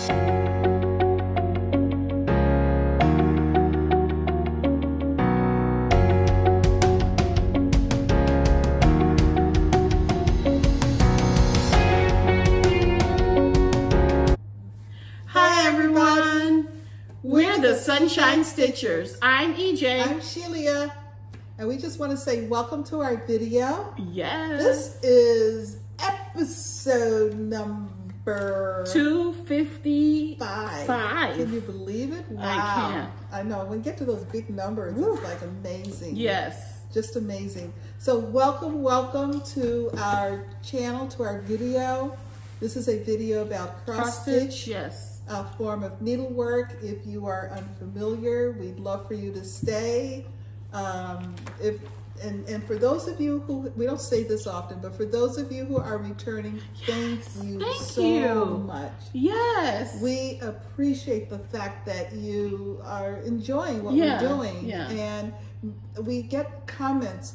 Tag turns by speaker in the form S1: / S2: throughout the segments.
S1: We're the Sunshine Stitchers. I'm EJ.
S2: I'm Shelia. And we just want to say welcome to our video.
S1: Yes.
S2: This is episode number
S1: 255.
S2: Can you believe it? Wow.
S1: I can't.
S2: I know. When you get to those big numbers, it's like amazing.
S1: Yes.
S2: Just amazing. So welcome to our channel, to our video. This is a video about cross stitch.
S1: Yes.
S2: A form of needlework. If you are unfamiliar, we'd love for you to stay. And for those of you who, we don't say this often, but for those of you who are returning, thank you so much.
S1: Yes.
S2: We appreciate the fact that you are enjoying what we're doing.
S1: Yeah.
S2: And we get comments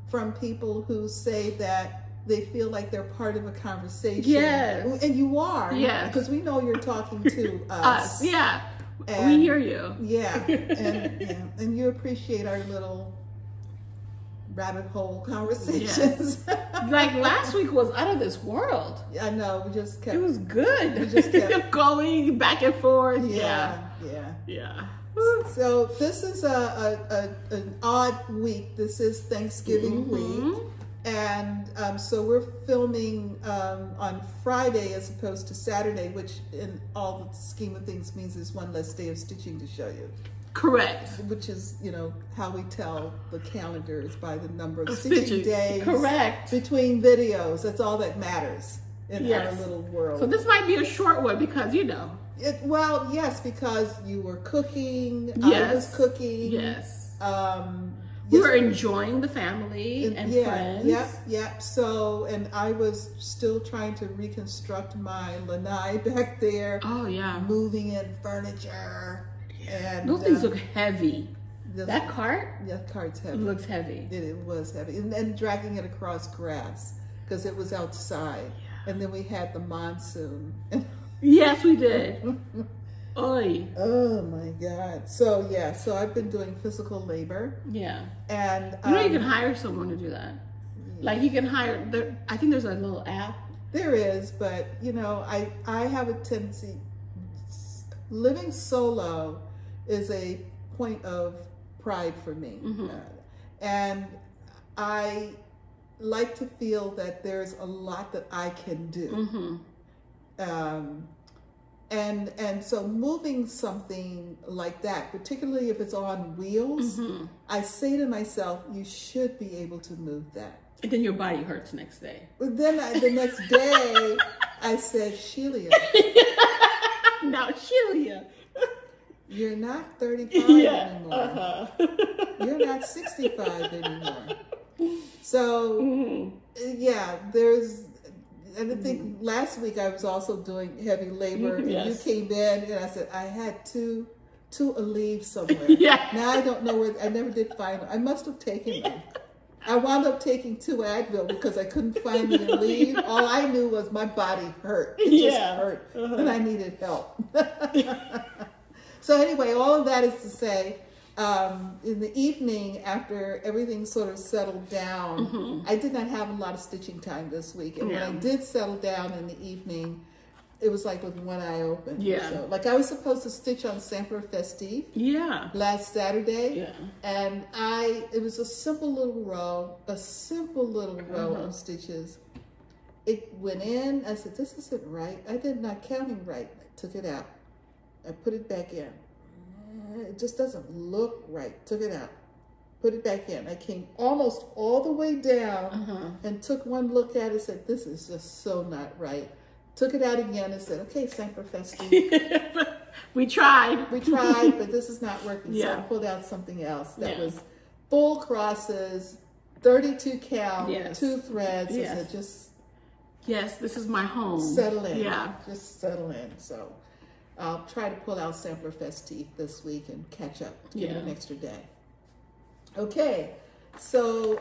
S2: from people who say that they feel like they're part of a conversation.
S1: Yes.
S2: And you are.
S1: Yes.
S2: Because we know you're talking to us.
S1: Yeah.
S2: And
S1: we hear you.
S2: Yeah. And you appreciate our little rabbit hole conversations.
S1: Yes. Like last week was out of this world.
S2: I know. We just kept.
S1: It was good.
S2: We just kept
S1: going back and forth.
S2: Yeah. So this is an odd week. This is Thanksgiving week. And so we're filming on Friday as opposed to Saturday, which in all the scheme of things means there's one less day of stitching to show you.
S1: Correct.
S2: Which is, you know, how we tell the calendars by the number of stitching days.
S1: Correct.
S2: Between videos. That's all that matters in our little world.
S1: So this might be a short one because, you know.
S2: Well, yes, because you were cooking. I was cooking.
S1: Yes.
S2: We
S1: were enjoying the family and friends.
S2: Yep. So, and I was still trying to reconstruct my lanai back there.
S1: Oh, yeah.
S2: Moving in furniture. And
S1: those things look heavy. That cart?
S2: Yeah, that cart's heavy.
S1: It looks heavy.
S2: It was heavy. And dragging it across grass because it was outside. Yeah. And then we had the monsoon.
S1: Yes, we did. Oy.
S2: Oh my God. So yeah, so I've been doing physical labor.
S1: Yeah.
S2: And
S1: you know you can hire someone to do that. Yeah. Like you can hire, I think there's a little app.
S2: There is, but you know, I have a tendency, living solo is a point of pride for me. And I like to feel that there's a lot that I can do. And so moving something like that, particularly if it's on wheels, I say to myself, you should be able to move that.
S1: And then your body hurts next day.
S2: But then the next day, I said, Shelia.
S1: Now, Shelia.
S2: You're not 35 anymore. You're not 65 anymore. So, yeah, and I think last week I was also doing heavy labor, and you came in, and I said I had two Aleve somewhere. Now I don't know where. I never did find them. I must have taken them. I wound up taking 2 Advil because I couldn't find the Aleve. All I knew was my body hurt. It just hurt, and I needed help. So anyway, all of that is to say, in the evening, after everything sort of settled down, I did not have a lot of stitching time this week. And when I did settle down in the evening, it was like with one eye open. So, like I was supposed to stitch on Sampler Festive last Saturday. And it was a simple little row, of stitches. It went in, I said, this isn't right. I did not counting right. I took it out. I put it back in. It just doesn't look right. Took it out. Put it back in. I came almost all the way down and took one look at it and said, this is just so not right. Took it out again and said, okay, Sampler Festive.
S1: We tried,
S2: but this is not working. So I pulled out something else that was full crosses, 32 count, 2 threads. I said, just...
S1: Yes, this is my home.
S2: Settle in. Just settle in. So I'll try to pull out Sampler Festive this week and catch up, give it an extra day. Okay, so,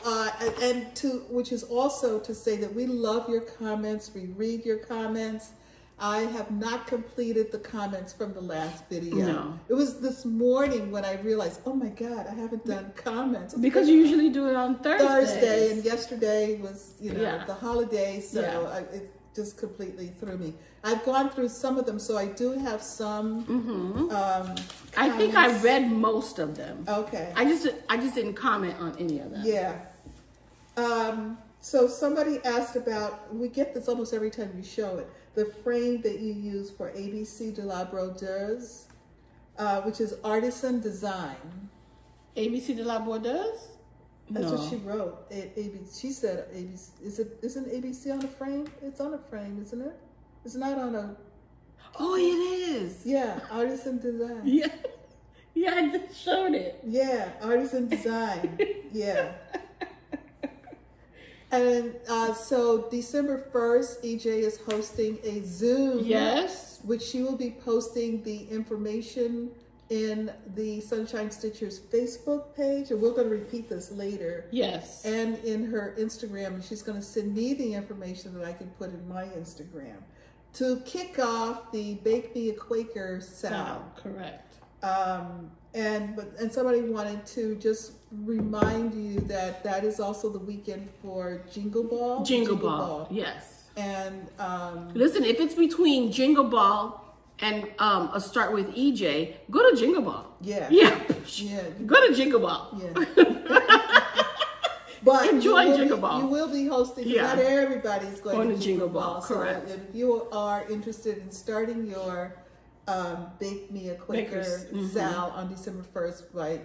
S2: which is also to say that we love your comments, we read your comments. I have not completed the comments from the last video.
S1: No.
S2: It was this morning when I realized, oh my God, I haven't done comments.
S1: Because you usually do it on Thursday.
S2: And yesterday was, the holiday, so it just completely threw me. I've gone through some of them, so I do have some.
S1: I think I read most of them.
S2: Okay.
S1: I just didn't comment on any of them.
S2: Yeah. So somebody asked about, we get this almost every time you show it, the frame that you use for ABC de la Brodeuse, which is artisan design.
S1: ABC de la Brodeuse?
S2: That's what she wrote. She said ABC. Isn't ABC on a frame? It's on a frame, isn't it? It's not on a...
S1: Oh, it is.
S2: Yeah, artisan design.
S1: Yeah. Yeah, I just showed it.
S2: Yeah, artisan design. Yeah. And so December 1st, EJ is hosting a Zoom.
S1: Yes.
S2: Which she will be posting the information in the Sunshine Stitchers Facebook page. And we're going to repeat this later.
S1: Yes. And
S2: in her Instagram. She's going to send me the information that I can put in my Instagram. To kick off the Bake Me a Quaker Sal.
S1: Correct.
S2: And somebody wanted to just remind you that that is also the weekend for Jingle Ball.
S1: Jingle Ball, yes.
S2: And
S1: listen, if it's between Jingle Ball and a Start with EJ, go to Jingle Ball.
S2: Yeah.
S1: Yeah.
S2: Yeah.
S1: Go to Jingle Ball.
S2: Yeah. But
S1: enjoy Jingle Ball.
S2: You will be hosting. Yeah. Not everybody's going to Jingle Ball.
S1: Correct.
S2: So if you are interested in starting your Bake Me a Quaker Sal on December 1st by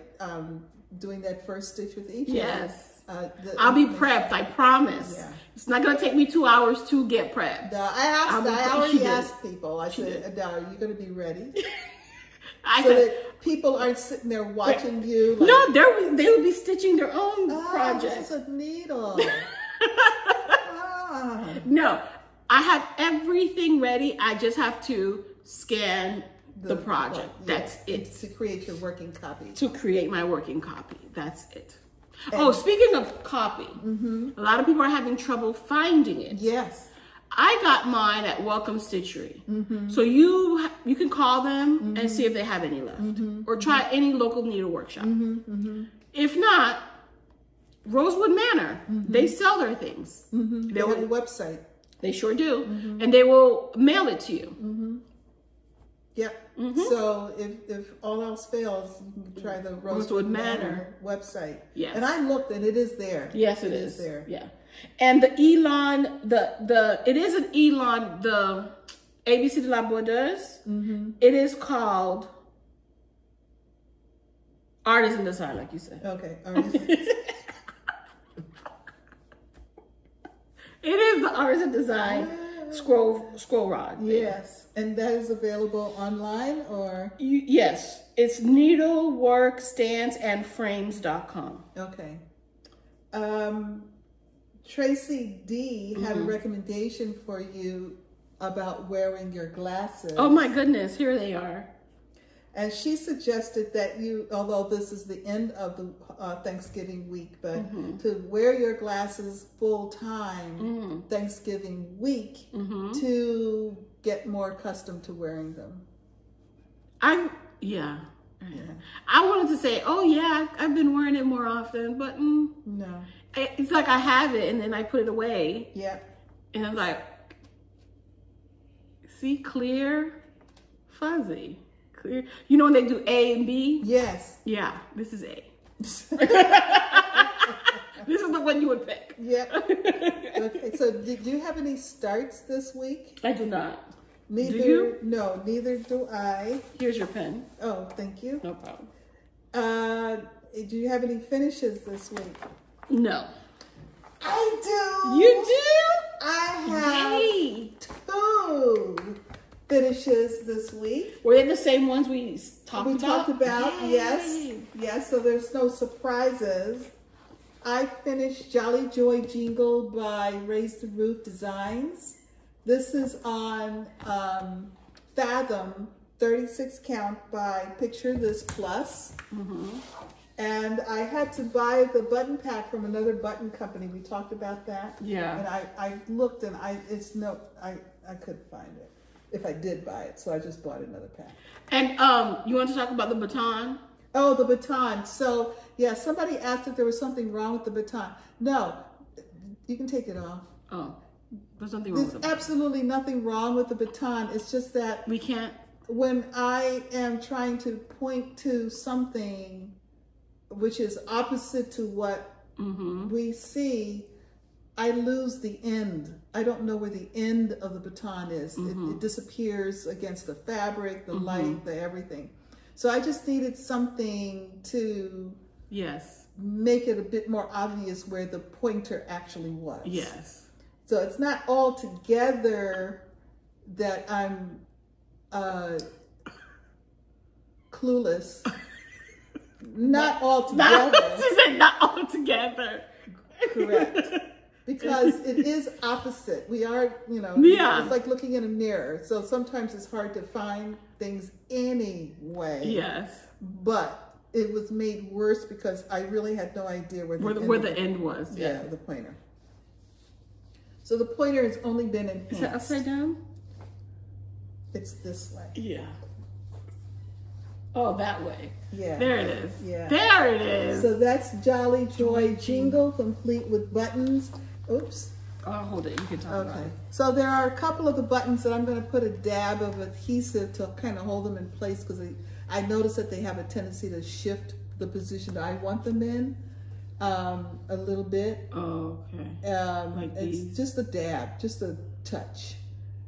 S2: doing that first stitch with EJ.
S1: Yes. I'll be prepped, I promise. Yeah. It's not going to take me 2 hours to get prepped.
S2: I already asked people. I said, are you going to be ready? That people aren't sitting there watching you. Like,
S1: no, they will be stitching their own project.
S2: This is a needle.
S1: No, I have everything ready. I just have to scan the project. That's it.
S2: To create your working copy.
S1: To create my working copy. That's it. And speaking of copy, a lot of people are having trouble finding it.
S2: Yes.
S1: I got mine at Welcome Stitchery. So you can call them and see if they have any left. Or try any local needle workshop. If not, Rosewood Manor. They sell their things.
S2: They have a website.
S1: They sure do. And they will mail it to you.
S2: Yep. So if all else fails, you can try the Rosewood Manor website.
S1: Yes.
S2: And I looked and it is there.
S1: Yes, it is
S2: there.
S1: Yeah. And the Elon, it is an Elon, the ABC de la Brodeuse. It is called Artisan Design, like you said.
S2: Okay. Artisan.
S1: It is the Artisan Design scroll rod.
S2: Yes. And that is available online or?
S1: Yes. It's needleworkstandsandframes.com.
S2: Okay. Tracy D had a recommendation for you about wearing your glasses.
S1: Oh my goodness, here they are.
S2: And she suggested that you, although this is the end of the Thanksgiving week, but to wear your glasses full time Thanksgiving week to get more accustomed to wearing them. I
S1: wanted to say, oh yeah, I've been wearing it more often, but
S2: no.
S1: It's like I have it and then I put it away.
S2: Yeah.
S1: And I'm like, see, clear, fuzzy, clear. You know when they do A and B?
S2: Yes.
S1: Yeah, this is A. This is the one you would pick.
S2: Yep. Okay, so did you have any starts this week?
S1: I do not.
S2: Neither,
S1: do you?
S2: No, neither do I.
S1: Here's your pen.
S2: Oh, thank you.
S1: No problem.
S2: Do you have any finishes this week?
S1: No.
S2: I do.
S1: You do?
S2: I have 2 finishes this week.
S1: Were they the same ones we talked about?
S2: We talked about, yes. Yes, so there's no surprises. I finished Jolly Joy Jingle by Raise the Roof Designs. This is on Fathom 36 count by Picture This Plus. And I had to buy the button pack from another button company. We talked about that.
S1: Yeah.
S2: And I looked and I couldn't find it. if I did buy it. So I just bought another pack.
S1: And you want to talk about the baton?
S2: Oh, the baton. So yeah, somebody asked if there was something wrong with the baton. No, you can take it off.
S1: Oh, there's nothing wrong with it.
S2: There's absolutely nothing wrong with the baton. It's just that
S1: we can't.
S2: When I am trying to point to something which is opposite to what we see, I lose the end. I don't know where the end of the baton is. It disappears against the fabric, the light, the everything. So I just needed something to make it a bit more obvious where the pointer actually was.
S1: Yes.
S2: So it's not all together that I'm clueless. Not all together.
S1: She said not all together.
S2: Correct. Because it is opposite. We are, you know, it's like looking in a mirror. So sometimes it's hard to find things anyway.
S1: Yes.
S2: But it was made worse because I really had no idea where
S1: the end was.
S2: Yeah, the pointer. So the pointer has only been enhanced.
S1: Is that upside down?
S2: It's this way.
S1: Yeah. Oh, that way.
S2: Yeah.
S1: There it is.
S2: Yeah.
S1: There it is.
S2: So that's Jolly Joy Jingle, complete with buttons. Oops.
S1: I'll hold it. You can talk about it.
S2: So there are a couple of the buttons that I'm going to put a dab of adhesive to kind of hold them in place because I notice that they have a tendency to shift the position that I want them in a little bit.
S1: Oh, okay.
S2: Like it's just a dab, just a touch,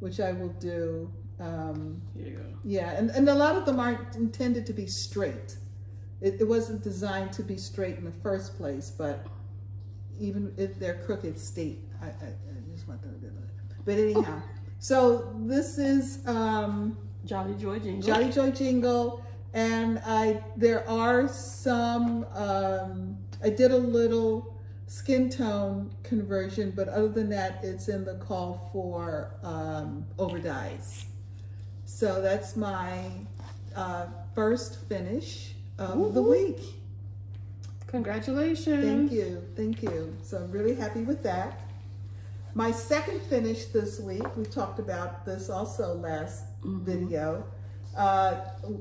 S2: which I will do.
S1: Here you go.
S2: Yeah, and a lot of them aren't intended to be straight. It wasn't designed to be straight in the first place, but even if they're crooked, I just want them to do that. But anyhow, so this is
S1: Jolly Joy Jingle.
S2: Jolly Joy Jingle, and there are some. I did a little skin tone conversion, but other than that, it's in the call for over dyes. So that's my first finish of the week.
S1: Congratulations.
S2: Thank you. Thank you. So I'm really happy with that. My second finish this week, we talked about this also last video,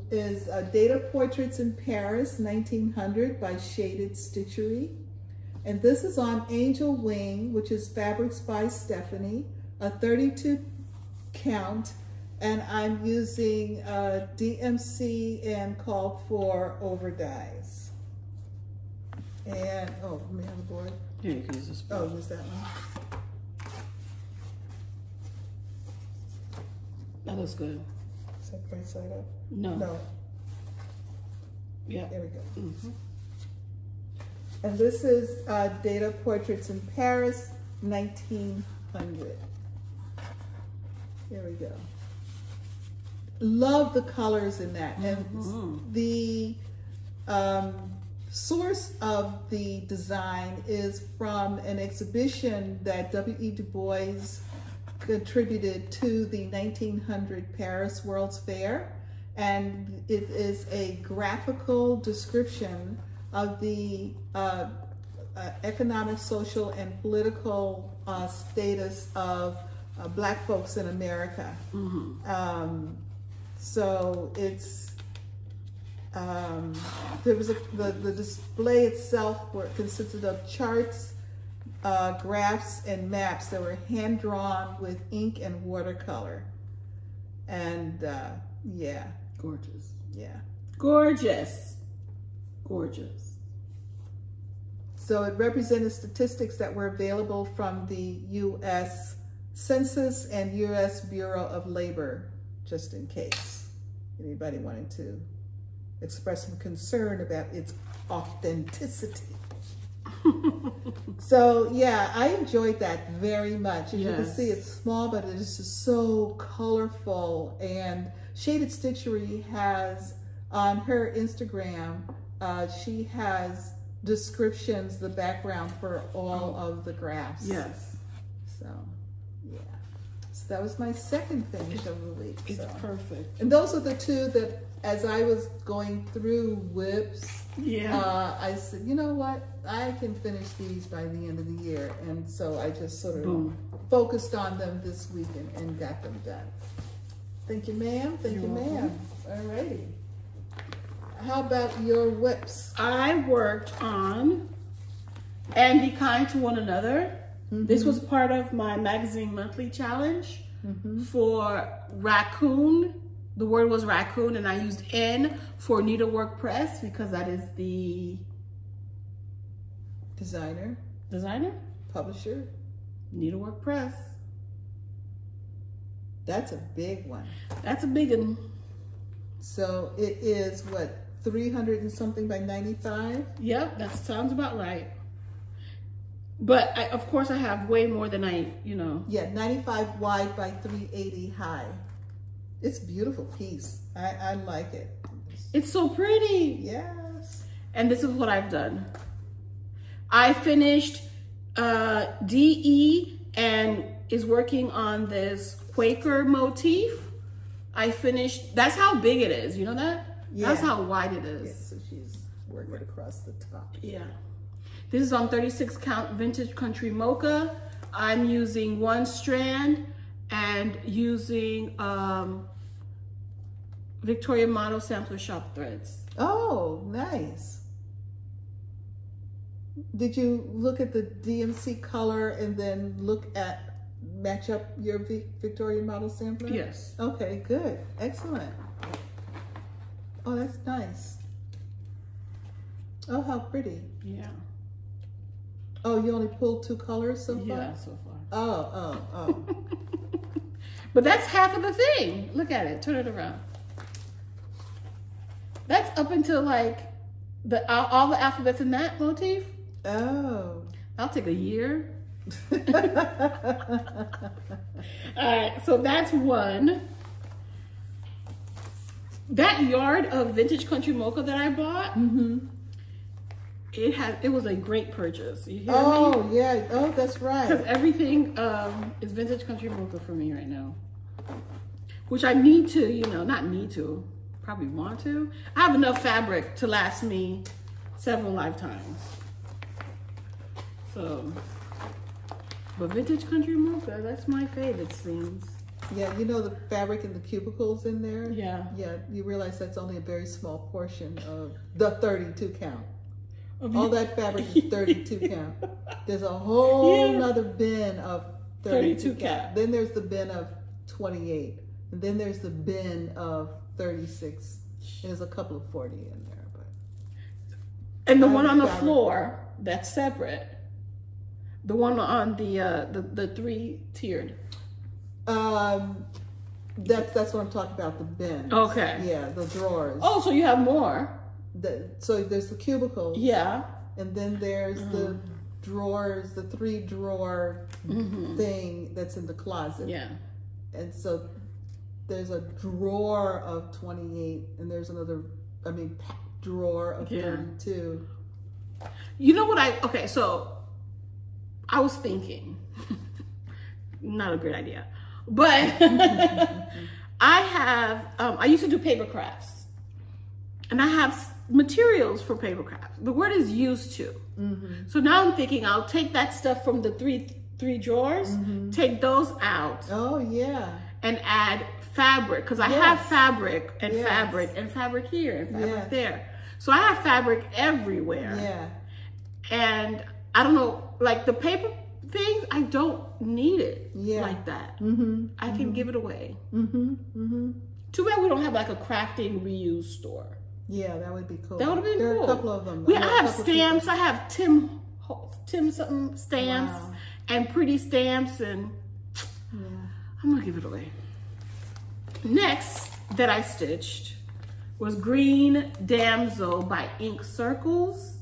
S2: is Data Portraits in Paris, 1900 by Shaded Stitchery. And this is on Angel Wing, which is Fabrics by Stephanie, a 32 count. And I'm using DMC and called for over dyes. And, oh, let me have a board.
S1: Yeah, you can use this.
S2: Oh, use that one.
S1: That looks good.
S2: Is that right side up?
S1: No.
S2: No.
S1: Yeah.
S2: There we go. And this is Data Portraits in Paris, 1900. There we go. Love the colors in that. And the source of the design is from an exhibition that W.E. Du Bois contributed to the 1900 Paris World's Fair. And it is a graphical description of the economic, social, and political status of Black folks in America. So it's there was the display itself consisted of charts, graphs, and maps that were hand drawn with ink and watercolor, and yeah,
S1: gorgeous.
S2: Yeah,
S1: gorgeous, gorgeous.
S2: So it represented statistics that were available from the U.S. Census and U.S. Bureau of Labor, just in case anybody wanted to express some concern about its authenticity. So yeah, I enjoyed that very much. As you can see, it's small, but it is just so colorful. And Shaded Stitchery has, on her Instagram, she has descriptions, the background for all of the graphs.
S1: Yes.
S2: So yeah. So that was my second finish of the week.
S1: It's perfect.
S2: And those are the two that, as I was going through whips, I said, you know what? I can finish these by the end of the year. And so I just sort of focused on them this week and got them done. Thank you, ma'am. Thank you,
S1: You're
S2: ma'am. Alrighty. How about your whips?
S1: I worked on And Be Kind to One Another. This was part of my magazine monthly challenge for raccoon. The word was raccoon, and I used N for Needlework Press because that is the
S2: Designer, publisher.
S1: Needlework Press.
S2: That's a big one.
S1: That's a big one.
S2: So it is what, 300 and something by 95?
S1: Yep, that sounds about right. But of course I have way more than
S2: Yeah, 95 wide by 380 high. It's a beautiful piece. I like it.
S1: It's so pretty.
S2: Yes.
S1: And this is what I've done. I finished DE and is working on this Quaker motif. I finished, that's how big it is. You know that? Yeah. That's how wide it is.
S2: Yeah, so she's working across the top.
S1: Yeah. This is on 36 count vintage country mocha. I'm using 1 strand and using Victoria Model Sampler Shop threads.
S2: Oh, nice. Did you look at the DMC color and then match up your Victoria Model Sampler?
S1: Yes.
S2: Okay, good. Excellent. Oh, that's nice. Oh, how pretty.
S1: Yeah.
S2: Oh, you only pulled 2 colors so far?
S1: Yeah, so far.
S2: Oh.
S1: But that's half of the thing. Look at it. Turn it around. That's up until like all the alphabets in that motif.
S2: Oh.
S1: That'll take a year. All right, so that's one. That yard of vintage country mocha that I bought, it was a great purchase. You hear me?
S2: Yeah. Oh, that's right.
S1: Because everything is vintage country mocha for me right now. Which I need to, not need to, probably want to. I have enough fabric to last me several lifetimes. So, but vintage country mocha, that's my favorite things.
S2: Yeah, you know the fabric in the cubicles in there?
S1: Yeah.
S2: Yeah, you realize that's only a very small portion of the 32 count. All that fabric is 32 count. There's a whole nother bin of 32 count. Then there's the bin of 28. And then there's the bin of 36. There's a couple of 40 in there.
S1: And the one on the floor, that's separate. The one on the 3-tiered.
S2: That's what I'm talking about, the bin.
S1: Okay.
S2: Yeah, the drawers.
S1: Oh, so you have more.
S2: So there's the cubicles.
S1: Yeah.
S2: And then there's the drawers, the 3-drawer thing that's in the closet.
S1: Yeah.
S2: And so there's a drawer of 28 and there's another, drawer of 32.
S1: You know what so I was thinking, not a good idea, but I used to do paper crafts and I have materials for paper crafts. The word is used to. So now I'm thinking I'll take that stuff from the three drawers, take those out.
S2: Oh yeah.
S1: And add fabric, because I have fabric and fabric and fabric here and fabric there. So I have fabric everywhere. Yeah. And I don't know, like the paper things, I don't need it like that. I can give it away. Too bad we don't have like a crafting reuse store.
S2: Yeah, that would be cool.
S1: That would have been
S2: cool. There
S1: are
S2: a couple of them.
S1: I have stamps. I have Tim something stamps and pretty stamps, and I'm gonna give it away. Next that I stitched was Green Damsel by Ink Circles.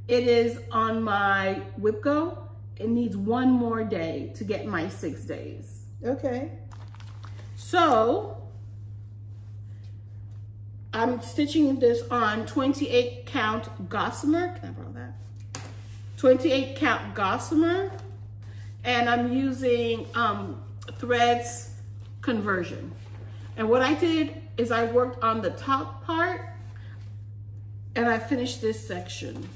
S1: It is on my WhipGo. It needs 1 more day to get my 6 days.
S2: Okay.
S1: So I'm stitching this on 28 count gossamer. Can I borrow that? 28 count gossamer. And I'm using threads conversion. And what I did is I worked on the top part and I finished this section.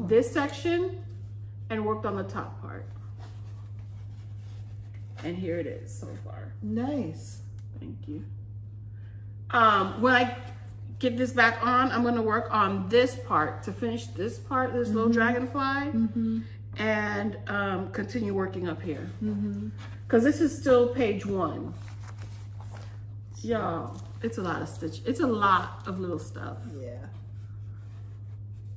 S1: This section, and worked on the top part. And here it is so far.
S2: Nice.
S1: Thank you. When I get this back on, I'm gonna work on this part to finish this part, this little dragonfly, and continue working up here. Cause this is still page 1. Y'all, it's a lot of stitch. It's a lot of little stuff.
S2: Yeah.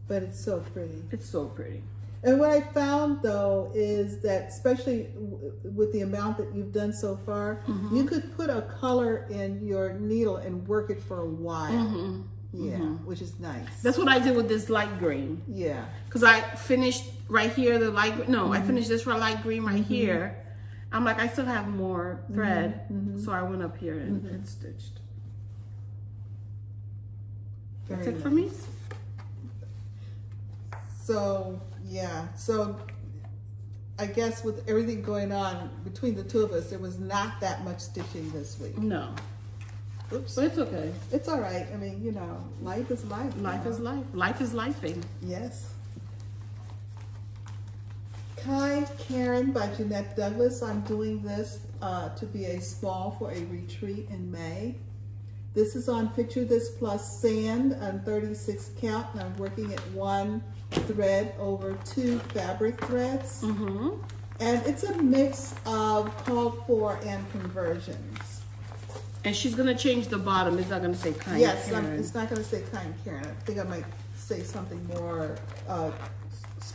S2: But it's so pretty.
S1: It's so pretty.
S2: And what I found though is that, especially with the amount that you've done so far, you could put a color in your needle and work it for a while. Yeah, which is nice.
S1: That's what I did with this light green.
S2: Yeah.
S1: Because I finished right here, the light green. No, I finished this light green right here. I'm like, I still have more thread. So I went up here and stitched. That's it for me.
S2: So, yeah. So, I guess with everything going on between the two of us, there was not that much stitching this week.
S1: No.
S2: Oops.
S1: But it's okay.
S2: It's all right. I mean, you know, life is life.
S1: Life is life. Life is lifing.
S2: Yes. Kind Karen by Jeanette Douglas. I'm doing this to be a small for a retreat in May. This is on Picture This Plus Sand on 36 count, and I'm working at 1 thread over 2 fabric threads. And it's a mix of called for and conversions.
S1: And she's gonna change the bottom. It's not gonna say Kind Karen.
S2: It's not gonna say Kind Karen. I think I might say something more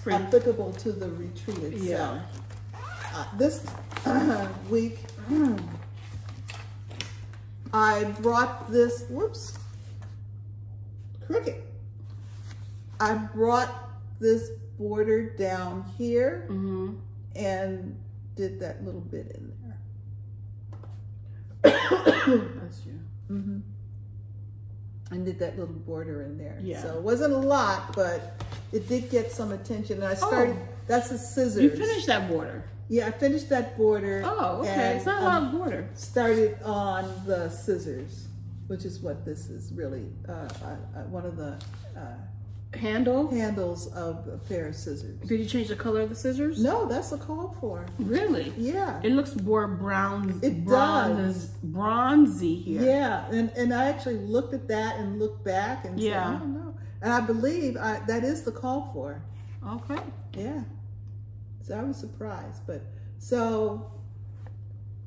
S2: applicable to the retreat itself. This week, I brought this, crooked. I brought this border down here and did that little bit in there.
S1: That's you.
S2: I did that little border in there.
S1: Yeah.
S2: So it wasn't a lot, but it did get some attention. And I started, that's the scissors.
S1: You finished that border.
S2: Yeah, I finished that border.
S1: Oh, okay. It's not a lot of border.
S2: Started on the scissors, which is what this is really, one of the handles of a pair of scissors.
S1: Did you change the color of the scissors?
S2: No, that's a call for.
S1: Really?
S2: Yeah.
S1: It looks more brown.
S2: It does.
S1: Bronzy here.
S2: Yeah, and I actually looked at that and looked back and said, I don't know. And I believe that is the call for.
S1: Okay.
S2: Yeah. So I was surprised, but so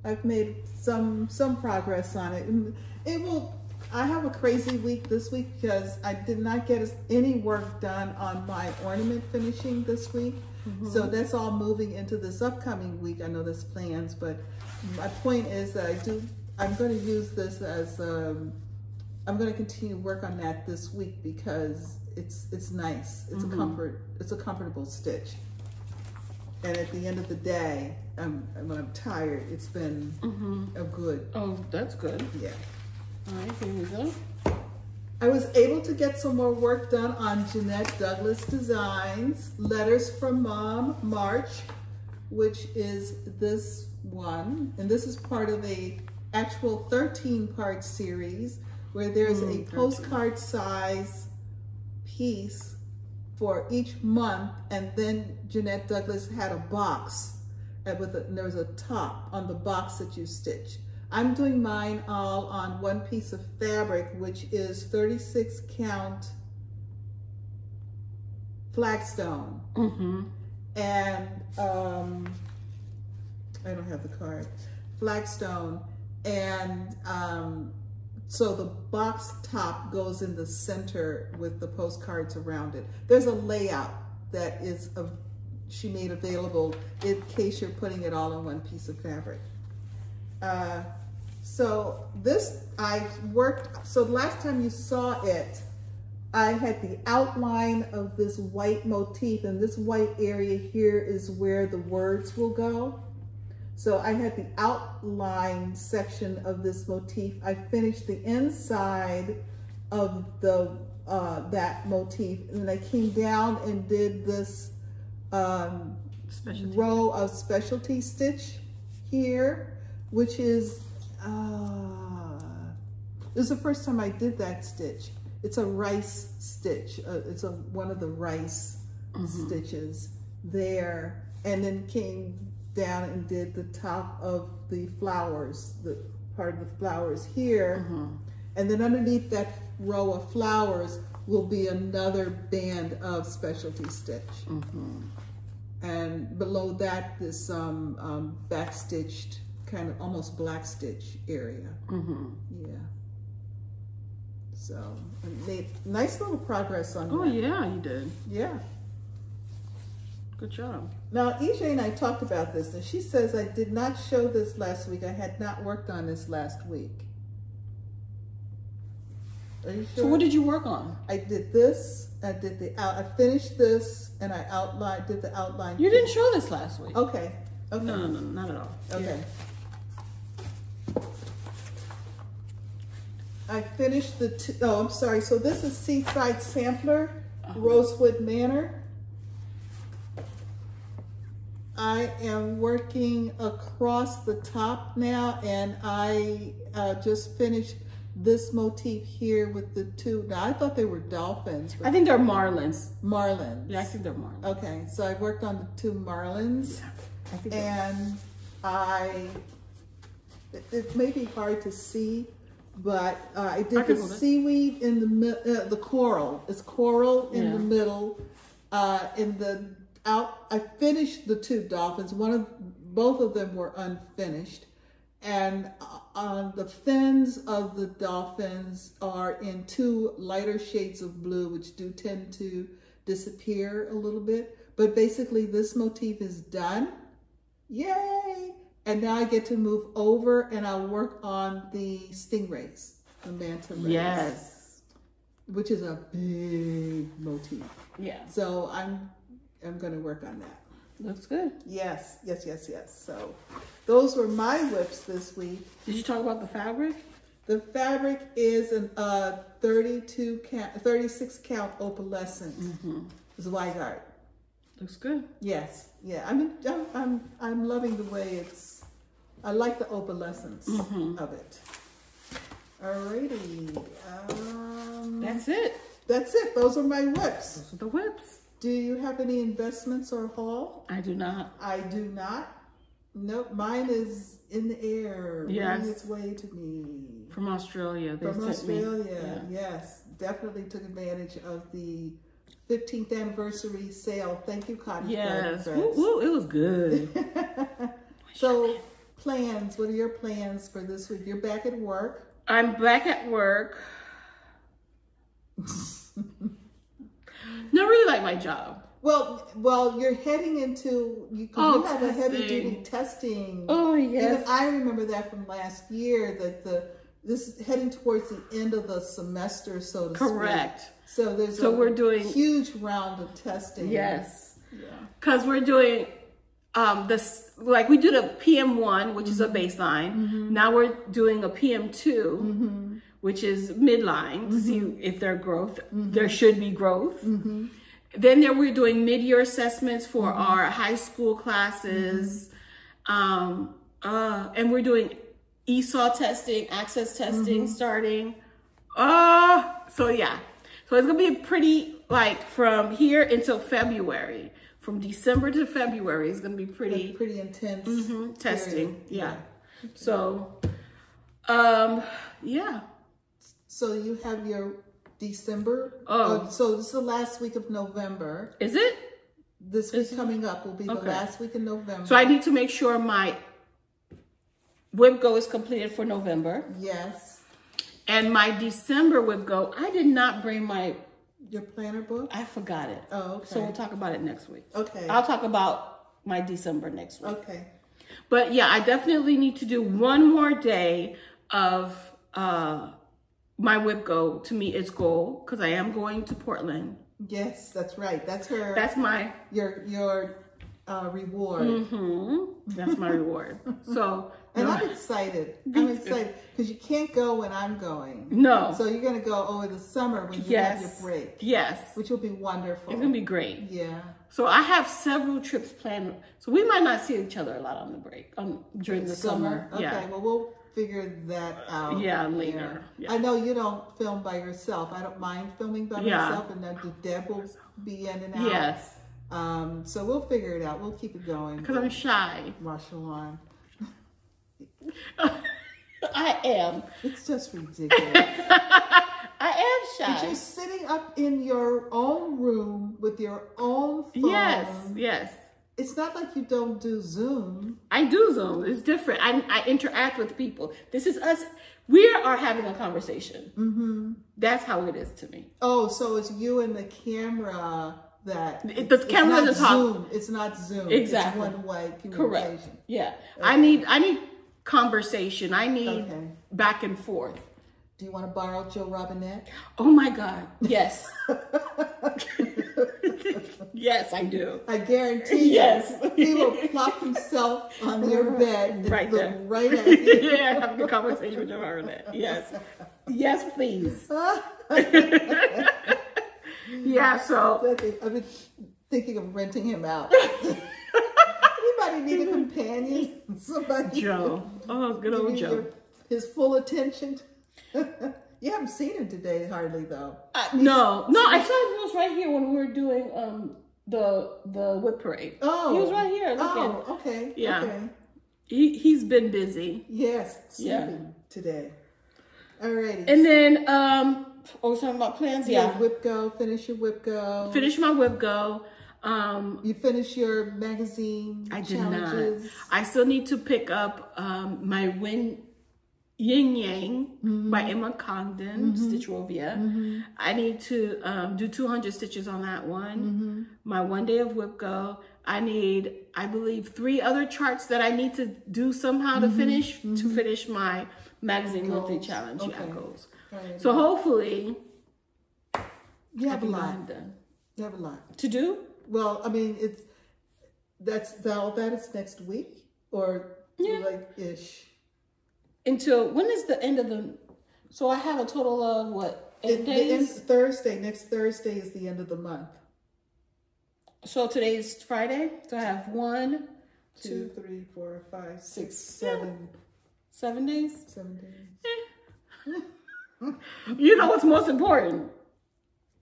S2: I've made some progress on it. And it will. I have a crazy week this week because I did not get any work done on my ornament finishing this week. So that's all moving into this upcoming week. I know there's plans, but my point is that I'm going to use this as I'm going to continue to work on that this week because it's nice. It's a comfortable stitch. And at the end of the day, when I'm tired, it's been a good.
S1: Oh, that's good.
S2: Yeah.
S1: All right, here we go.
S2: I was able to get some more work done on Jeanette Douglas Designs, Letters from Mom, March, which is this one. And this is part of a actual 13-part series where there's a postcard size piece for each month, and then Jeanette Douglas had a box and there was a top on the box that you stitch. I'm doing mine all on one piece of fabric, which is 36 count flagstone. And I don't have the card. Flagstone, and so the box top goes in the center with the postcards around it. There's a layout that she made available in case you're putting it all on one piece of fabric. So this, so the last time you saw it, I had the outline of this white motif, and this white area here is where the words will go. So I had the outline section of this motif. I finished the inside of that motif, and then I came down and did this row of specialty stitch here, which is, this is the first time I did that stitch. It's a rice stitch. It's one of the rice stitches there, and then came down and did the top of the flowers, the part of the flowers here. And then underneath that row of flowers will be another band of specialty stitch. And below that is some back stitched, kind of almost black stitch area. Yeah. So I made nice little progress on that.
S1: Oh yeah, you did.
S2: Yeah.
S1: Good job.
S2: Now, EJ and I talked about this, and she says I did not show this last week. I had not worked on this last week. Are you sure?
S1: So what did you work on?
S2: I did this. I finished this, and I did the outline.
S1: You didn't show this last week.
S2: Okay. Okay.
S1: No, not at all.
S2: Okay. Yeah. I finished oh, I'm sorry. So this is Seaside Sampler, Rosewood Manor. I am working across the top now, and I just finished this motif here with the two. Now, I thought they were dolphins.
S1: I think they're marlins.
S2: Marlins.
S1: Yeah, I think they're marlins.
S2: Okay, so I worked on the two marlins.
S1: Yeah, I think
S2: and it may be hard to see, but I did the seaweed in the coral. It's coral in the middle. I finished the two dolphins. Both of them were unfinished, and on the fins of the dolphins are in two lighter shades of blue, which do tend to disappear a little bit. But basically, this motif is done. Yay! And now I get to move over, and I'll work on the stingrays, the manta rays.
S1: Yes.
S2: Which is a big motif.
S1: Yeah.
S2: So I'm going to work on that.
S1: Looks good.
S2: Yes. So those were my whips this week.
S1: Did you talk about the fabric?
S2: The fabric is a 36 count opalescent. It's Weigart.
S1: Looks good.
S2: Yes. Yeah. I mean, I'm loving the way I like the opalescence of it. Alrighty.
S1: That's it.
S2: That's it. Those are my whips.
S1: Those are the whips.
S2: Do you have any investments or haul?
S1: I do not.
S2: I do not. Nope, mine is in the air.
S1: Yes.
S2: Making its way to me.
S1: From Australia.
S2: From Australia, yes. Definitely took advantage of the 15th anniversary sale. Thank you, Cottage
S1: Yes.
S2: Threads.
S1: Woo, it was good.
S2: So, plans. What are your plans for this week? You're back at work.
S1: I'm back at work. Not really like my job.
S2: Well, you're heading into you have a heavy duty testing.
S1: Oh yes.
S2: Even I remember that from last year that this is heading towards the end of the semester, so to speak. Correct. So we're doing huge round of testing.
S1: Yes. Yeah. Because we're doing this, like we did a PM1, which is a baseline. Now we're doing a PM2. Which is midline, to see if there's growth. There should be growth. Then we're doing mid-year assessments for our high school classes. And we're doing ESOL testing, access testing starting. So yeah. So it's gonna be pretty, like from here until February. From December to February is gonna be pretty intense testing. Yeah. So, yeah.
S2: So you have your December. So this is the last week of November.
S1: Is it?
S2: This week coming up will be the last week in November.
S1: So I need to make sure my whip go is completed for November.
S2: Yes.
S1: And my December whip go, I did not bring
S2: your planner book?
S1: I forgot it.
S2: Oh, okay.
S1: So we'll talk about it next week.
S2: Okay.
S1: I'll talk about my December next week.
S2: Okay.
S1: But yeah, I definitely need to do one more day of my whip go to meet its goal, because I am going to Portland.
S2: Yes, that's right. That's your reward.
S1: That's my reward. So,
S2: and I'm excited. I'm excited because you can't go when I'm going.
S1: No.
S2: So you're going to go over the summer when you have your break.
S1: Yes.
S2: Which will be wonderful.
S1: It's going to be great.
S2: Yeah.
S1: So I have several trips planned. So we might not see each other a lot on the break during the summer.
S2: Okay.
S1: Yeah.
S2: Well, we'll figure that out.
S1: Yeah, later. Yeah.
S2: I know you don't film by yourself. I don't mind filming by myself, and then Deb will be in and out.
S1: Yes.
S2: So we'll figure it out. We'll keep it going.
S1: Because I'm shy.
S2: Mashallah.
S1: I am.
S2: It's just ridiculous.
S1: I am shy.
S2: But you're sitting up in your own room with your own phone.
S1: Yes.
S2: It's not like you don't do Zoom.
S1: I do Zoom. It's different. I interact with people. This is us. We are having a conversation.
S2: Mm-hmm.
S1: That's how it is to me.
S2: Oh, so it's you and the camera that...
S1: The camera is
S2: Zoom. It's not Zoom.
S1: Exactly.
S2: It's one-way communication.
S1: Correct. Yeah.
S2: Okay.
S1: I need conversation. I need back and forth.
S2: Do you want to borrow Joe Robinette?
S1: Oh my God. Yes. Yes, I do.
S2: I guarantee he will plop himself on your bed and
S1: right
S2: look
S1: there.
S2: right at you.
S1: Yeah, having a conversation with Joe Robinette. Yes. Yes, please. Yeah, so.
S2: I've been thinking of renting him out. Anybody need a companion? Somebody.
S1: Joe. Oh, good old Joe.
S2: His full attention. You haven't seen him today, hardly though.
S1: No, I saw him. He was right here when we were doing the whip parade.
S2: Oh,
S1: he was right here. Looking.
S2: Oh, okay.
S1: Yeah,
S2: okay.
S1: He's been busy.
S2: Yes, sleeping today. Alrighty.
S1: And then I was talking about plans. Yeah,
S2: whip go. Finish your whip go.
S1: Finish my whip go.
S2: You finish your magazine.
S1: I did
S2: challenges.
S1: not. I still need to pick up my Yin Yang by Emma Congdon, Stitchrovia. I need to do 200 stitches on that one. My 1 day of whip go. I need, I believe, 3 other charts that I need to do somehow to finish my magazine monthly challenge.
S2: Okay.
S1: Yeah, goals.
S2: Right.
S1: So hopefully,
S2: you have a
S1: I'll be
S2: lot
S1: done.
S2: You have a lot
S1: To do?
S2: Well, I mean, that is next week or like ish.
S1: Until when is the end of the? So I have a total of what? 8 days.
S2: Thursday. Next Thursday is the end of the month.
S1: So today's Friday. So I have 1,
S2: 2, 3, 4, 5, 6, 7.
S1: 7 days.
S2: 7 days.
S1: You know what's most important?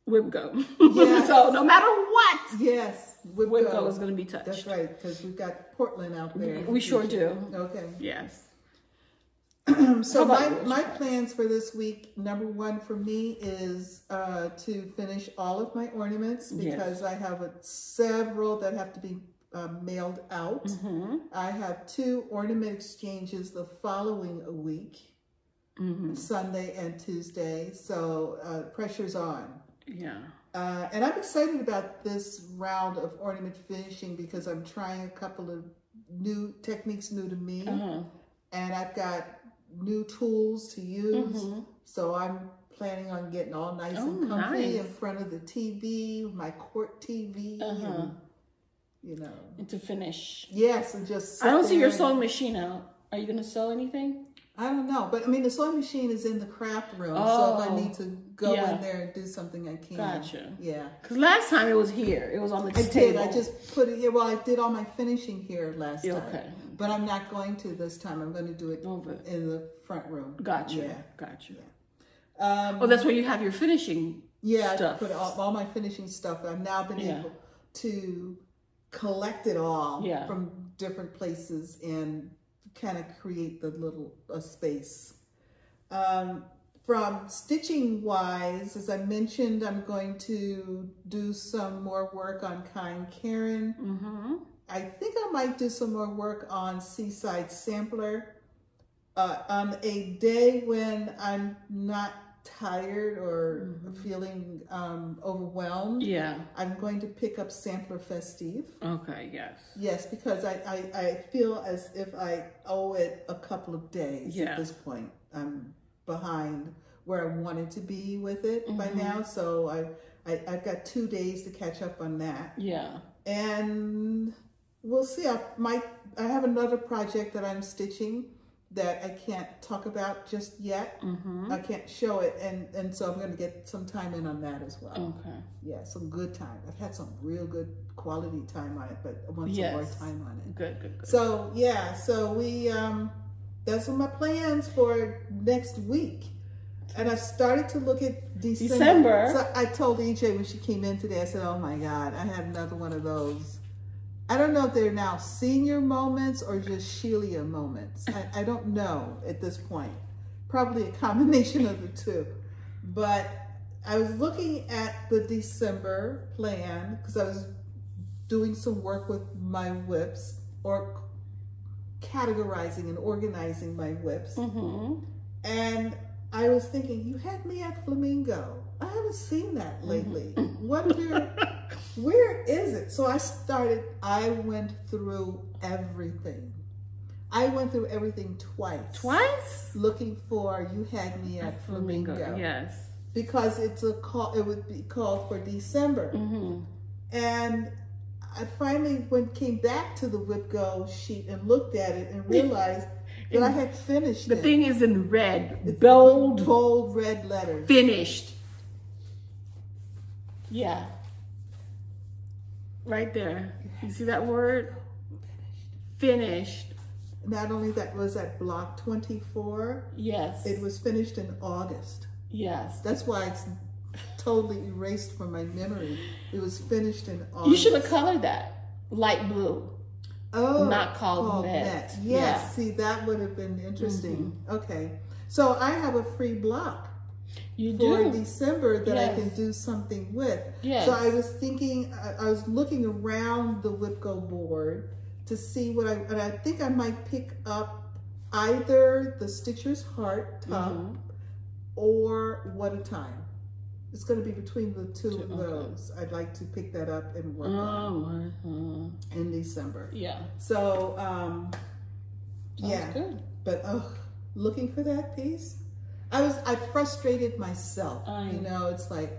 S1: Whip go.
S2: Yes.
S1: So no matter what,
S2: yes,
S1: whip go is going to be touched.
S2: That's right, because we've got Portland out there.
S1: We sure do.
S2: Okay.
S1: Yes.
S2: So my plans for this week, number 1 for me is to finish all of my ornaments because I have several that have to be mailed out. I have 2 ornament exchanges the following week, Sunday and Tuesday. So pressure's on.
S1: Yeah.
S2: And I'm excited about this round of ornament finishing because I'm trying a couple of new techniques new to me. And I've got new tools to use. So I'm planning on getting all nice and comfy in front of the TV, my court TV, and, you know.
S1: And to finish.
S2: Yes, and just
S1: I don't see your sewing machine out. Are you going to sew anything?
S2: I don't know. But I mean, the sewing machine is in the craft room. So if I need to go in there and do something, I can. Gotcha. Yeah.
S1: Because last time it was here. It was on the table.
S2: I did. I just put it here. Well, I did all my finishing here last time.
S1: Okay.
S2: But I'm not going to this time. I'm going to do it in the front room.
S1: Gotcha.
S2: Yeah.
S1: Gotcha.
S2: Yeah.
S1: Oh, that's where you have your finishing stuff.
S2: I put all my finishing stuff. I've now been able to collect it all from different places and kind of create the little space. From stitching wise, as I mentioned, I'm going to do some more work on Kind Karen. I think I might do some more work on Seaside Sampler. On a day when I'm not tired or feeling overwhelmed, I'm going to pick up Sampler Festive.
S1: Okay, yes.
S2: Yes, because I feel as if I owe it a couple of days at this point. I'm behind where I wanted to be with it by now, so I've got 2 days to catch up on that. Yeah. And we'll see. I have another project that I'm stitching that I can't talk about just yet. I can't show it, and so I'm going to get some time in on that as well. Okay. Yeah, some good time. I've had some real good quality time on it, but I want some more time on it. Good. So yeah, so we that's my plans for next week. And I started to look at December. So I told EJ when she came in today, I said, oh my God, I had another one of those. I don't know if they're now senior moments or just Shelia moments. I don't know at this point. Probably a combination of the two. But I was looking at the December plan because I was doing some work with my whips, or categorizing and organizing my whips. And I was thinking, you had me at Flamingo. I haven't seen that lately. Wonder, where is it? So I went through everything. I went through everything twice. Twice? Looking for You Had Me at Flamingo. Yes. Because it would be called for December. And I finally came back to the WhipGo sheet and looked at it and realized that I had finished it.
S1: The thing is in red, it's bold
S2: red letters.
S1: Finished. Yeah. Right there. You see that word? Finished.
S2: Not only that, was at block 24.
S1: Yes.
S2: It was finished in August.
S1: Yes.
S2: That's why it's totally erased from my memory. It was finished in August.
S1: You should have colored that light blue.
S2: Oh,
S1: not called net.
S2: Yes, yeah. See, that would have been interesting. Okay, so I have a free block for December that I can do something with. Yes. So I was thinking, I was looking around the WhipGo board to see what and I think I might pick up either the Stitcher's Heart top or What a Time. It's going to be between the two of those. I'd like to pick that up and work on in December. Yeah. So, yeah. Good. But looking for that piece, I frustrated myself. You know, it's like,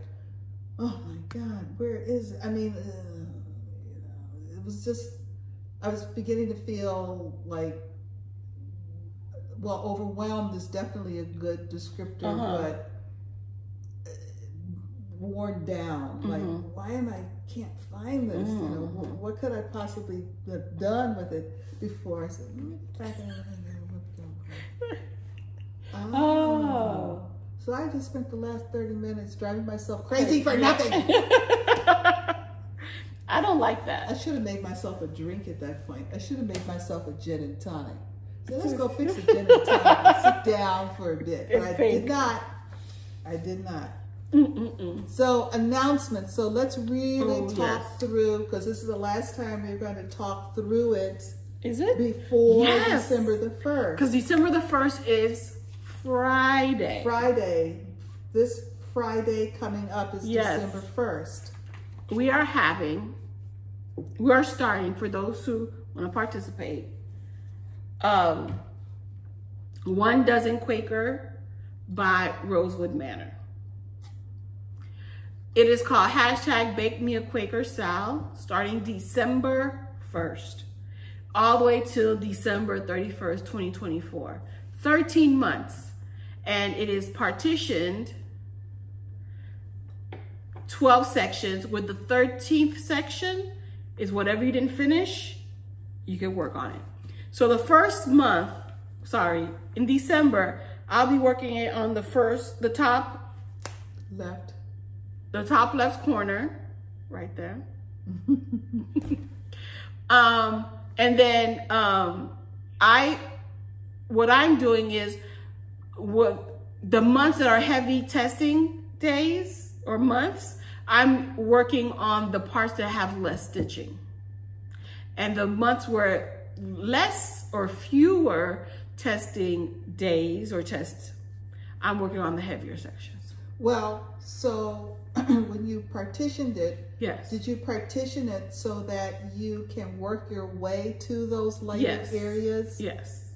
S2: oh my God, where is it? I mean, it was just, I was beginning to feel like, well, overwhelmed is definitely a good descriptor, but worn down. Like, why can't find this? You know, what could I possibly have done with it before I said, so I just spent the last 30 minutes driving myself crazy for nothing.
S1: I don't like that.
S2: I should have made myself a drink at that point. I should have made myself a gin and tonic. So let's go fix a gin and tonic and sit down for a bit. But I did not. I did not. So announcements. So let's really talk through, because this is the last time we're going to talk through it.
S1: Is it?
S2: Before December the 1st.
S1: Because December the 1st is Friday.
S2: Friday. This Friday coming up is December 1st.
S1: We are starting, for those who want to participate, 1 Dozen Quaker by Rosewood Manor. It is called #Bake Me a Quaker Sal, starting December 1st, all the way till December 31st, 2024. 13 months. And it is partitioned 12 sections, with the 13th section is whatever you didn't finish, you can work on it. So the first month, in December, I'll be working it on the top left. The top left corner, right there. And then what I'm doing is, the months that are heavy testing days or months, I'm working on the parts that have less stitching. And the months where less or fewer testing days or tests, I'm working on the heavier sections.
S2: Well, so when you partitioned it,
S1: yes,
S2: did you partition it so that you can work your way to those lighter areas?
S1: Yes.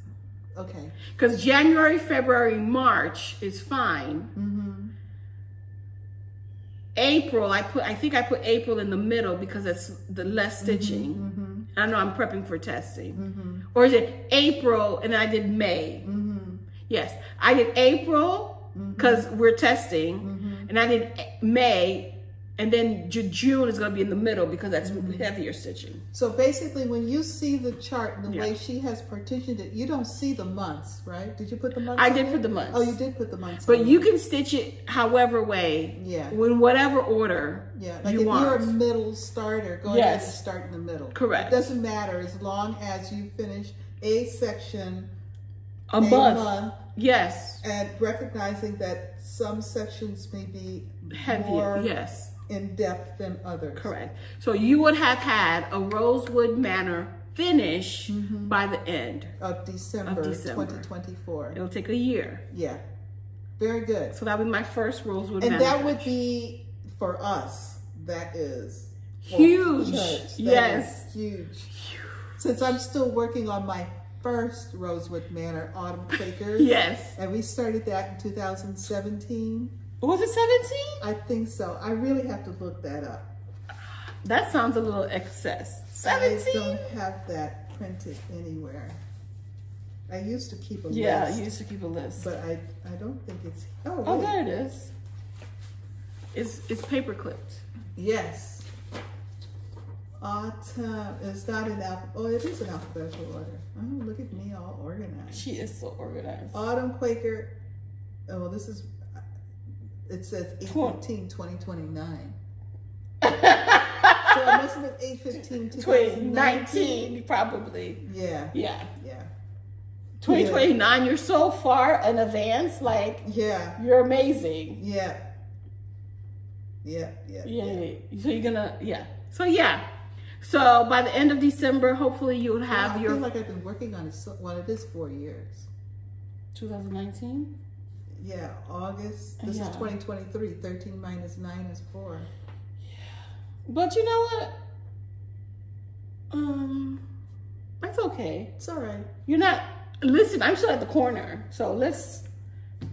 S2: Okay.
S1: Because January, February, March is fine. April, I think I put April in the middle because it's the less stitching. I know I'm prepping for testing. Or is it April and I did May? Yes, I did April because we're testing, and I did May And then June is going to be in the middle because that's heavier stitching.
S2: So basically, when you see the chart and the way she has partitioned it, you don't see the months, right? Did you put the months
S1: I
S2: on
S1: did
S2: there?
S1: put the months.
S2: Oh, you did put the months
S1: But
S2: on
S1: you
S2: there.
S1: can stitch it however way.
S2: Yeah.
S1: In whatever order
S2: like
S1: you
S2: if
S1: want.
S2: you're a middle starter, go ahead and start in the middle.
S1: Correct.
S2: It doesn't matter as long as you finish a section
S1: a month. Yes.
S2: And recognizing that some sections may be
S1: heavier,
S2: more in depth than others.
S1: Correct. So you would have had a Rosewood Manor finish by the end
S2: of December 2024.
S1: It'll take a year.
S2: Yeah. Very good.
S1: So that would be my first Rosewood Manor.
S2: And that would be, for us, that is
S1: huge.
S2: Yes. Huge. Since I'm still working on my first Rosewood Manor Autumn Quakers.
S1: Yes.
S2: And we started that in 2017.
S1: Was it 17?
S2: I think so. I really have to look that up.
S1: That sounds a little excess. 17?
S2: I don't have that printed anywhere. I used to keep a list.
S1: Yeah, I used to keep a list.
S2: But I don't think it's...
S1: Oh, there it is. It's paper clipped.
S2: Yes. Autumn. It's not in alphabetical... Oh, it is in alphabetical order. Oh, look at me all organized.
S1: She is so organized.
S2: Autumn Quaker... Oh, well, this is... It says 8/15/2029. So it must have been 8/15/2019.
S1: Probably.
S2: Yeah.
S1: 2029. You're so far in advance. Like, you're amazing.
S2: Yeah.
S1: So you're gonna So by the end of December, hopefully you'll have your.
S2: I feel like I've been working on it. Well, it is 4 years.
S1: 2019.
S2: Yeah, August. This is 2023. 13 minus 9 is 4.
S1: Yeah. But you know what? That's okay.
S2: It's all right.
S1: You're not... Listen, I'm still at the corner. So let's...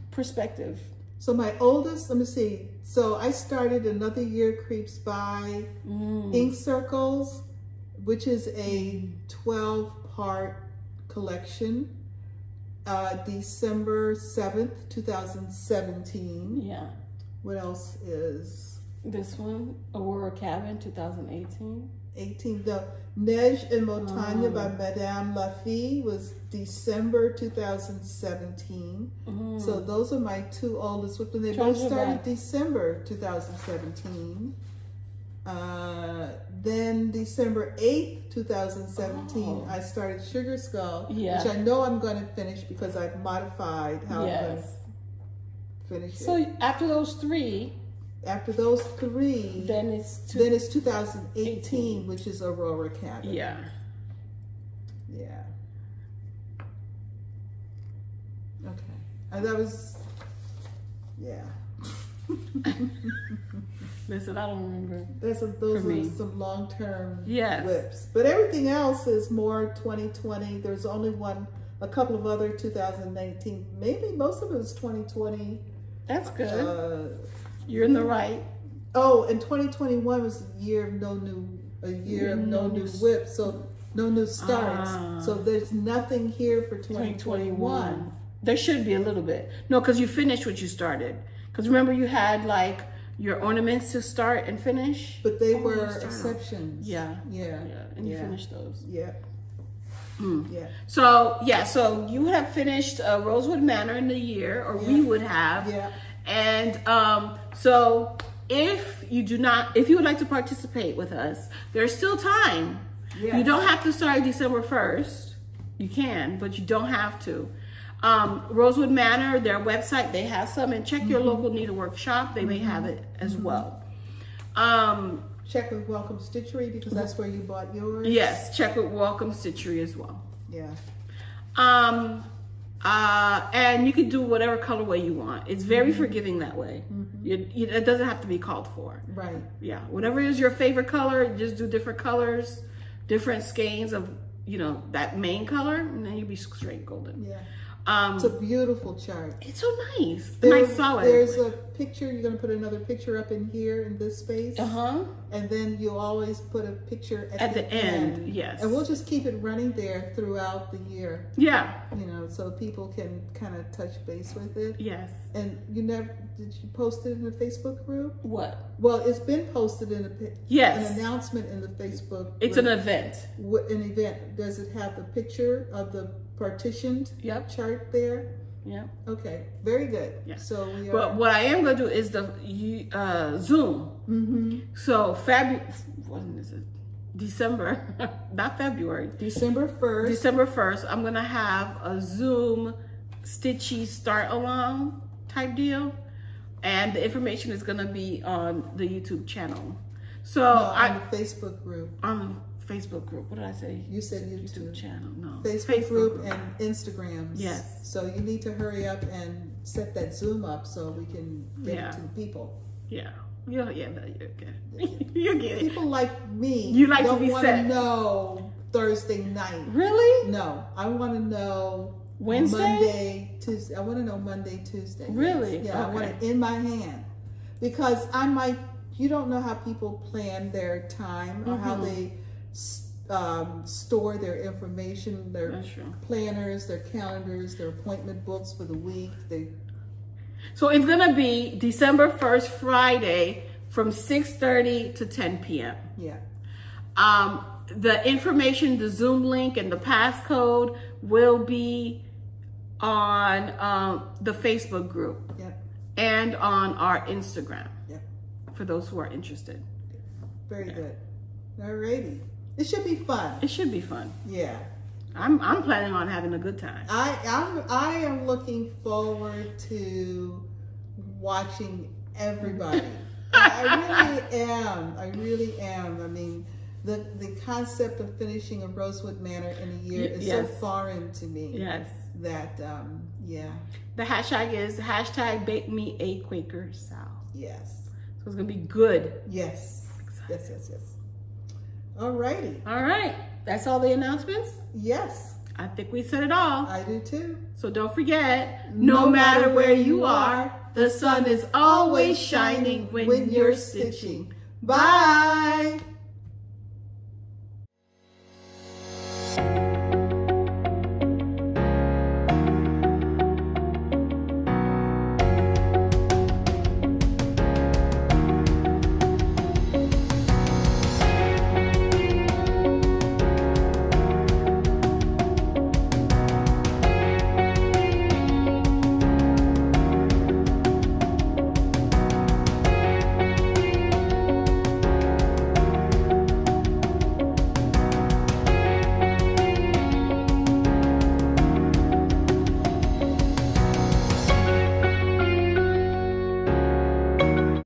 S1: Perspective.
S2: So my oldest, let me see. So I started Another Year Creeps By Ink Circles, which is a 12-part collection. December 7th, 2017.
S1: Yeah.
S2: What else is?
S1: This one, Aurora Cabin, 2018.
S2: 18. The Neige and Montagne by Madame Lafille was December 2017. So those are my two oldest. When they both started December 2017. Then December 8th, 2017, I started Sugar Skull, which I know I'm going to finish because I've modified how I'm going to finish it.
S1: So after those three,
S2: then it's 2018, which is Aurora Cabin.
S1: Yeah.
S2: Okay. And that was,
S1: Listen, I don't remember.
S2: Those are some long-term whips. But everything else is more 2020. There's only a couple of other 2019. Maybe most of it was 2020.
S1: That's good. You're in the right.
S2: Oh, and 2021 was a year of no new whips. So no new starts. So there's nothing here for 2021.
S1: There should be a little bit. No, because you finished what you started. Because remember you had like your ornaments to start and finish?
S2: But they were exceptions.
S1: Yeah. And you finished those.
S2: Yeah.
S1: So you would have finished Rosewood Manor in the year, or we would have.
S2: Yeah.
S1: And so if you would like to participate with us, there's still time. Yes. You don't have to start December 1st. You can, but you don't have to. Rosewood Manor, their website, they have some, and check your local needlework shop. They may have it as well.
S2: Check with Welcome Stitchery because that's where you bought yours.
S1: Yes, check with Welcome Stitchery as well.
S2: Yeah.
S1: And you can do whatever colorway you want. It's very forgiving that way. It doesn't have to be called for.
S2: Right.
S1: Yeah. Whatever is your favorite color, just do different colors, different skeins of, that main color, and then you'll be straight golden.
S2: Yeah. It's a beautiful chart.
S1: It's so nice. I saw it.
S2: There's a picture. You're going to put another picture up in here in this space. And then you'll always put a picture at the end.
S1: Yes.
S2: And we'll just keep it running there throughout the year.
S1: Yeah.
S2: You know, so people can kind of touch base with it.
S1: Yes.
S2: And did you post it in the Facebook group?
S1: What?
S2: Well, it's been posted in an announcement in the Facebook
S1: It's
S2: group.
S1: an event.
S2: An event. Does it have the picture of the partitioned chart there?
S1: Yeah.
S2: Okay. Very good.
S1: Yeah.
S2: So we are.
S1: But what I am going to do is the Zoom. So when is it? December, not February.
S2: December 1st.
S1: December 1st. I'm going to have a Zoom Stitchy start along type deal, and the information is going to be on the YouTube channel. So
S2: on the Facebook group.
S1: On the Facebook group. What did I say?
S2: You said YouTube
S1: channel. No.
S2: Facebook group and Instagrams.
S1: Yes.
S2: So you need to hurry up and set that Zoom up so we can get it to the people.
S1: Yeah. Yeah, okay. You get it.
S2: People like me
S1: don't
S2: want to know Thursday night.
S1: Really?
S2: No. I want to know
S1: Wednesday?
S2: Monday, Tuesday. I want to know Monday, Tuesday.
S1: Really?
S2: Yes. Yeah, I want it in my hand. Because you don't know how people plan their time or how they store their information, their planners, their calendars, their appointment books for the week.
S1: So it's going to be December 1st, Friday, from 6:30 to 10 p.m.
S2: Yeah.
S1: The information, the Zoom link, and the passcode will be on the Facebook group and on our Instagram for those who are interested.
S2: Very good. All righty. It should be fun.
S1: It should be fun.
S2: Yeah.
S1: I'm planning on having a good time.
S2: I am looking forward to watching everybody. I really am. I mean, the concept of finishing a Rosewood Manor in a year is so foreign to me.
S1: Yes.
S2: That
S1: The hashtag is #BakeMeAQuakerSal.
S2: Yes.
S1: So it's gonna be good.
S2: Yes. Yes. All righty.
S1: All right. That's all the announcements?
S2: Yes.
S1: I think we said it all.
S2: I do too.
S1: So don't forget, no matter where you are, the sun is always shining when you're stitching. Bye.